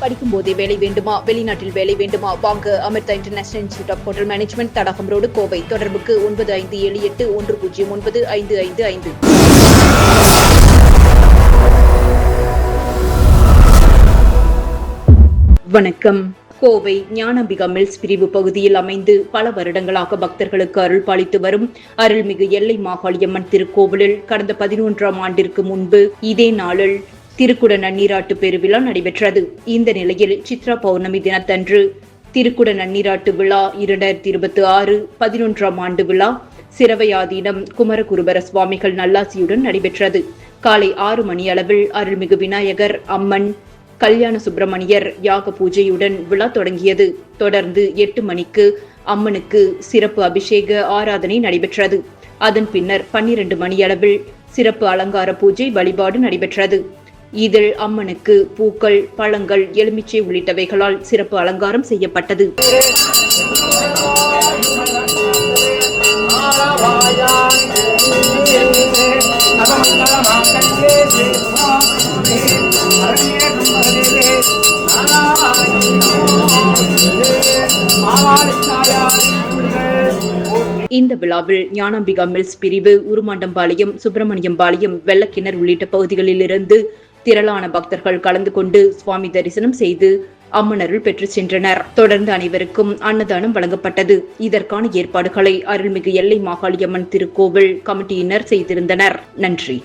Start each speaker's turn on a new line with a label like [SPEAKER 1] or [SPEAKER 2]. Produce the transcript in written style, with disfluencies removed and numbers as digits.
[SPEAKER 1] படிக்கும் போதே வேலை வேண்டுமா? வெளிநாட்டில் வேலை வேண்டுமா? வாங்க Amrita international institute of hotel management, Thadagam road, Kovai. தொடர்புக்கு 9578109555. வணக்கம். கோவை ஞானாம்பிகா மில்ஸ் பிரிவு பகுதியில் அமைந்து பல வருடங்களாக பக்தர்களுக்கு அருள் பாலித்து வரும் அருள்மிகு எல்லை மாகாளியம்மன் திருக்கோவிலில் கடந்த 11ஆம் ஆண்டிற்கு முன்பு இதே நாளில் திருக்குட நன்னீராட்டு பெருவிழா நடைபெற்றது. இந்த நிலையில் சித்ரா பௌர்ணமி தினத்தன்று திருக்குட நன்னீராட்டு விழா 2026 11ஆம் ஆண்டு விழா சிரவையாதீனம் குமரகுருபர சுவாமிகள் நல்லாசியுடன் நடைபெற்றது. காலை 6 மணி அளவில் அருள்மிகு விநாயகர், அம்மன், கல்யாண சுப்பிரமணியர் யாக பூஜையுடன் விழா தொடங்கியது. தொடர்ந்து 8 மணிக்கு அம்மனுக்கு சிறப்பு அபிஷேக ஆராதனை நடைபெற்றது. அதன் பின்னர் 12 மணியளவில் சிறப்பு அலங்கார பூஜை வழிபாடு நடைபெற்றது. இதில் அம்மனுக்கு பூக்கள், பழங்கள், எலுமிச்சை உள்ளிட்டவைகளால் சிறப்பு அலங்காரம் செய்யப்பட்டது. இந்த விழாவில் ஞானாம்பிகா மில்ஸ் பிரிவு, உருமாண்டம்பாளையம், சுப்பிரமணியம்பாளையம், வெள்ளக்கிணர் உள்ளிட்ட பகுதிகளிலிருந்து திரளான பக்தர்கள் கலந்து கொண்டு சுவாமி தரிசனம் செய்து அம்மனருள் பெற்று சென்றனர். தொடர்ந்து அனைவருக்கும் அன்னதானம் வழங்கப்பட்டது. இதற்கான ஏற்பாடுகளை அருள்மிகு எல்லை மாகாளியம்மன் திருக்கோவில் கமிட்டியினர் செய்திருந்தனர். நன்றி.